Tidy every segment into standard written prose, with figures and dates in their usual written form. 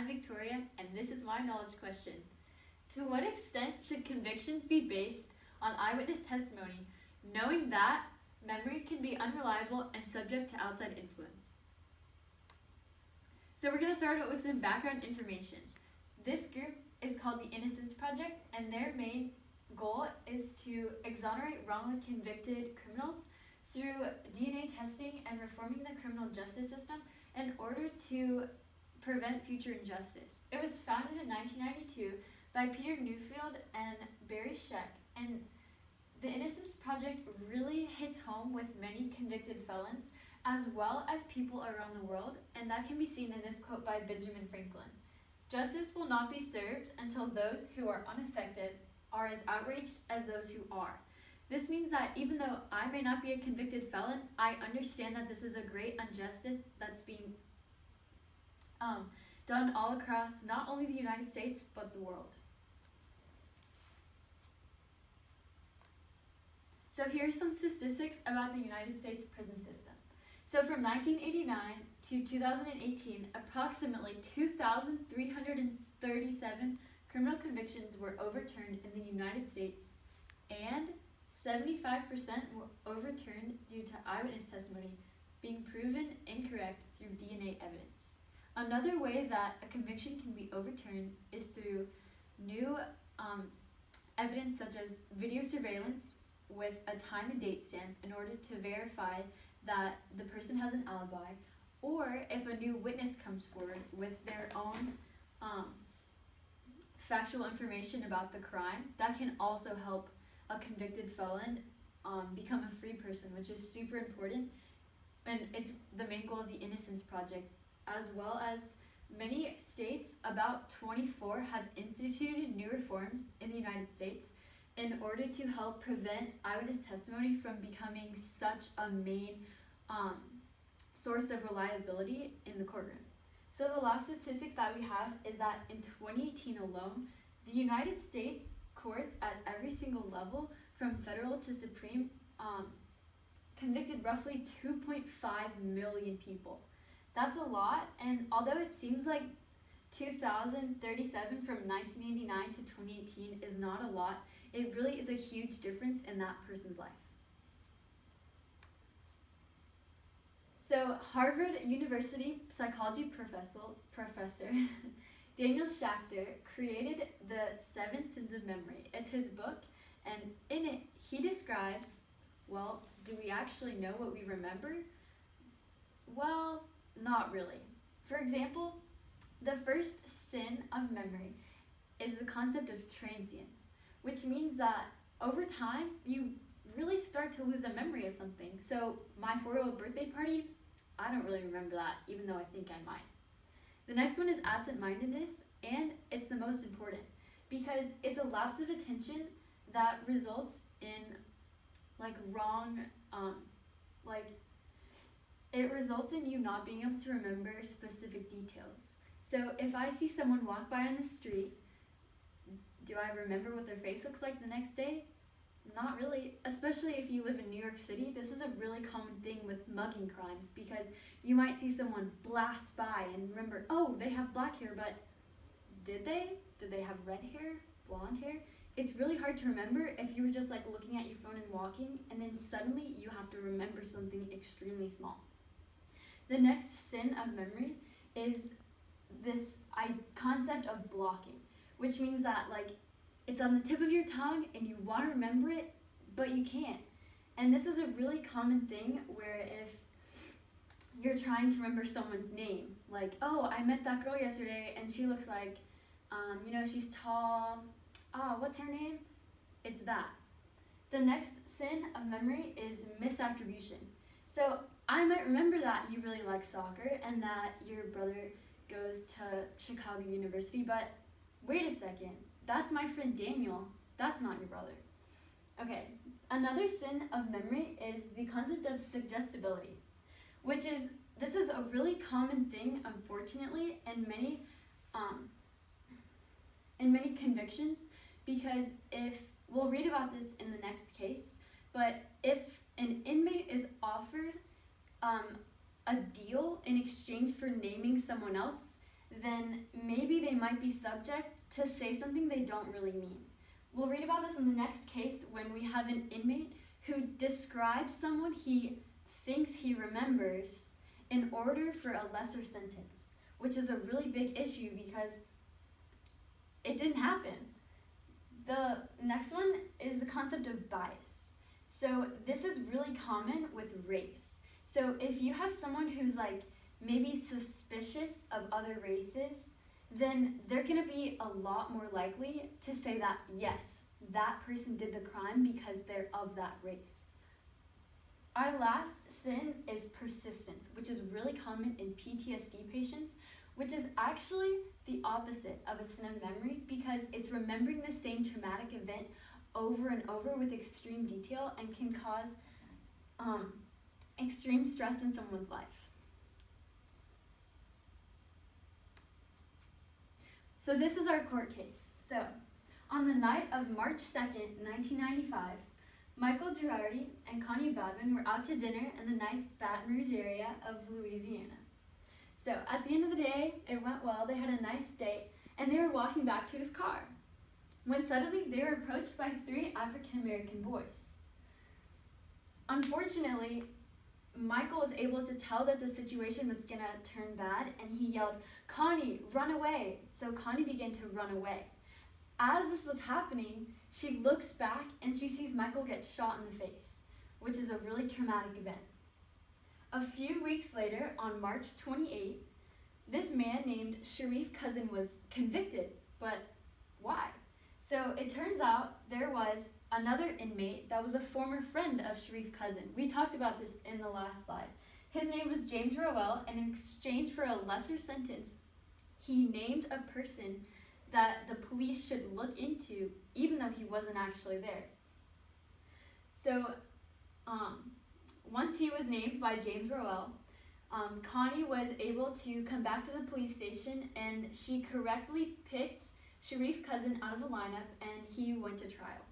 I'm Victoria, and this is my knowledge question. To what extent should convictions be based on eyewitness testimony, knowing that memory can be unreliable and subject to outside influence? So we're going to start out with some background information. This group is called the Innocence Project, and their main goal is to exonerate wrongly convicted criminals through DNA testing and reforming the criminal justice system in order to prevent future injustice. It was founded in 1992 by Peter Newfield and Barry Scheck, and the Innocence Project really hits home with many convicted felons as well as people around the world, and that can be seen in this quote by Benjamin Franklin. Justice will not be served until those who are unaffected are as outraged as those who are. This means that even though I may not be a convicted felon, I understand that this is a great injustice that's being done all across not only the United States, but the world. So here are some statistics about the United States prison system. So from 1989 to 2018, approximately 2,337 criminal convictions were overturned in the United States, and 75% were overturned due to eyewitness testimony being proven incorrect through DNA evidence. Another way that a conviction can be overturned is through new evidence such as video surveillance with a time and date stamp in order to verify that the person has an alibi, or if a new witness comes forward with their own factual information about the crime, that can also help a convicted felon become a free person, which is super important, and it's the main goal of the Innocence Project. As well as many states, about 24 have instituted new reforms in the United States in order to help prevent eyewitness testimony from becoming such a main source of reliability in the courtroom. So the last statistic that we have is that in 2018 alone, the United States courts at every single level, from federal to supreme, convicted roughly 2.5 million people. That's a lot, and although it seems like 2,037 from 1989 to 2018 is not a lot, it really is a huge difference in that person's life. So Harvard University psychology professor Daniel Schacter created the 7 Sins of Memory. It's his book, and in it he describes, well, do we actually know what we remember? Well, not really. For example, the first sin of memory is the concept of transience, which means that over time you really start to lose a memory of something. So my 4-year-old birthday party, I don't really remember that, even though I think I might. The next one is absent-mindedness, and it's the most important because it's a lapse of attention that results in it results in you not being able to remember specific details. So if I see someone walk by on the street, do I remember what their face looks like the next day? Not really, especially if you live in New York City. This is a really common thing with mugging crimes because you might see someone blast by and remember, oh, they have black hair, but did they? Did they have red hair, blonde hair? It's really hard to remember if you were just looking at your phone and walking, and then suddenly you have to remember something extremely small. The next sin of memory is this concept of blocking, which means that it's on the tip of your tongue and you want to remember it, but you can't. And this is a really common thing where if you're trying to remember someone's name, oh, I met that girl yesterday and she looks like, she's tall. What's her name? It's that. The next sin of memory is misattribution. So I might remember that you really like soccer and that your brother goes to Chicago University, but wait a second, that's my friend Daniel. That's not your brother. Okay, another sin of memory is the concept of suggestibility, this is a really common thing, unfortunately, in many convictions, because we'll read about this in the next case, but if an inmate is offered a deal in exchange for naming someone else, then maybe they might be subject to say something they don't really mean. We'll read about this in the next case when we have an inmate who describes someone he thinks he remembers in order for a lesser sentence, which is a really big issue because it didn't happen. The next one is the concept of bias. So this is really common with race. So if you have someone who's like maybe suspicious of other races, then they're gonna be a lot more likely to say that, yes, that person did the crime because they're of that race. Our last sin is persistence, which is really common in PTSD patients, which is actually the opposite of a sin of memory because it's remembering the same traumatic event over and over with extreme detail and can cause extreme stress in someone's life. So this is our court case. So, on the night of March 2nd, 1995, Michael Girardi and Connie Babin were out to dinner in the nice Baton Rouge area of Louisiana. So, at the end of the day, it went well, they had a nice date, and they were walking back to his car, when suddenly they were approached by 3 African American boys. Unfortunately, Michael was able to tell that the situation was gonna turn bad, and he yelled, "Connie, run away!" So Connie began to run away. As this was happening, she looks back and she sees Michael get shot in the face, which is a really traumatic event. A few weeks later, on March 28, this man named Sharif Cousin was convicted, but why? So it turns out there was another inmate that was a former friend of Sharif Cousin. We talked about this in the last slide. His name was James Rowell, and in exchange for a lesser sentence, he named a person that the police should look into, even though he wasn't actually there. So, once he was named by James Rowell, Connie was able to come back to the police station, and she correctly picked Sharif Cousin out of the lineup, and he went to trial.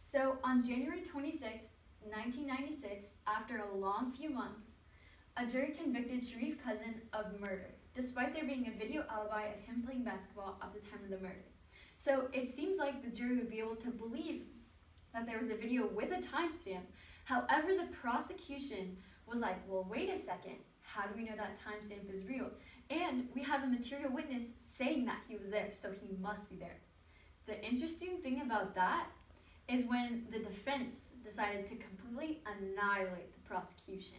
So on January 26, 1996, after a long few months, a jury convicted Sharif Cousin of murder, despite there being a video alibi of him playing basketball at the time of the murder. So it seems like the jury would be able to believe that there was a video with a timestamp. However, the prosecution was like, well, wait a second, how do we know that timestamp is real? And we have a material witness saying that he was there, so he must be there. The interesting thing about that is when the defense decided to completely annihilate the prosecution.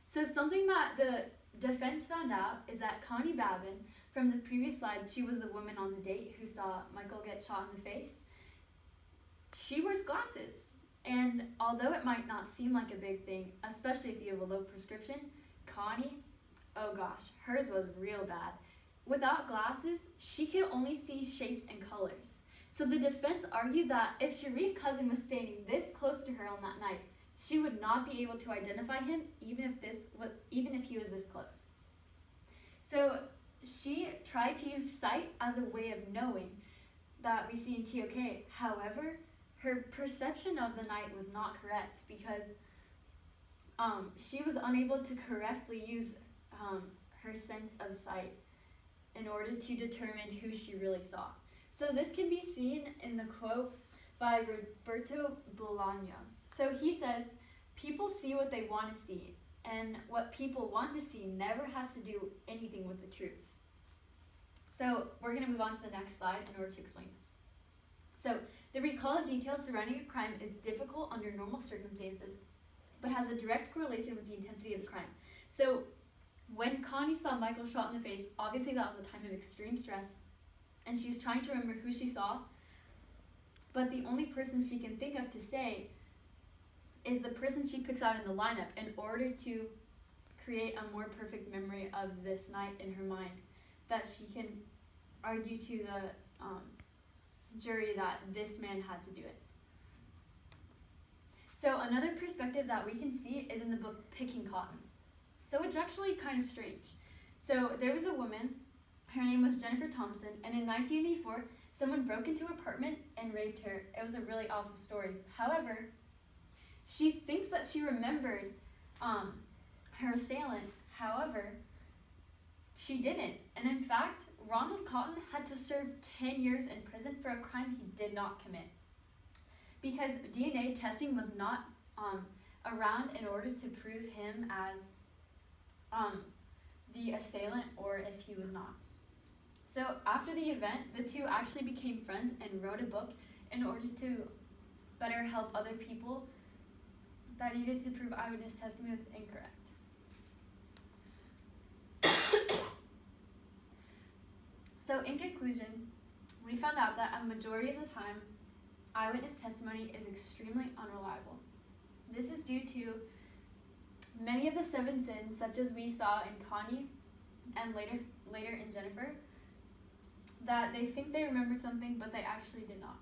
So something that the defense found out is that Connie Babin, from the previous slide, she was the woman on the date who saw Michael get shot in the face. She wears glasses. And although it might not seem like a big thing, especially if you have a low prescription, Connie, oh gosh, hers was real bad. Without glasses, she could only see shapes and colors. So the defense argued that if Sharif Cousin was standing this close to her on that night, she would not be able to identify him even if he was this close. So she tried to use sight as a way of knowing that we see in TOK. However, her perception of the night was not correct because she was unable to correctly use her sense of sight in order to determine who she really saw. So this can be seen in the quote by Roberto Bolaño. So he says, "People see what they want to see, and what people want to see never has to do anything with the truth." So we're going to move on to the next slide in order to explain this. So the recall of details surrounding a crime is difficult under normal circumstances, but has a direct correlation with the intensity of the crime. So when Connie saw Michael shot in the face, obviously that was a time of extreme stress, and she's trying to remember who she saw, but the only person she can think of to say is the person she picks out in the lineup in order to create a more perfect memory of this night in her mind, that she can argue to the jury that this man had to do it. So another perspective that we can see is in the book Picking Cotton. So it's actually kind of strange. So there was a woman, her name was Jennifer Thompson, and in 1984, someone broke into her apartment and raped her. It was a really awful story. However, She thinks that she remembered her assailant. However, she didn't. And in fact, Ronald Cotton had to serve 10 years in prison for a crime he did not commit. Because DNA testing was not around in order to prove him as the assailant, or if he was not. So after the event, the two actually became friends and wrote a book in order to better help other people that needed to prove eyewitness testimony was incorrect. So in conclusion, we found out that a majority of the time, eyewitness testimony is extremely unreliable. This is due to many of the 7 sins, such as we saw in Connie and later in Jennifer, that they think they remembered something, but they actually did not.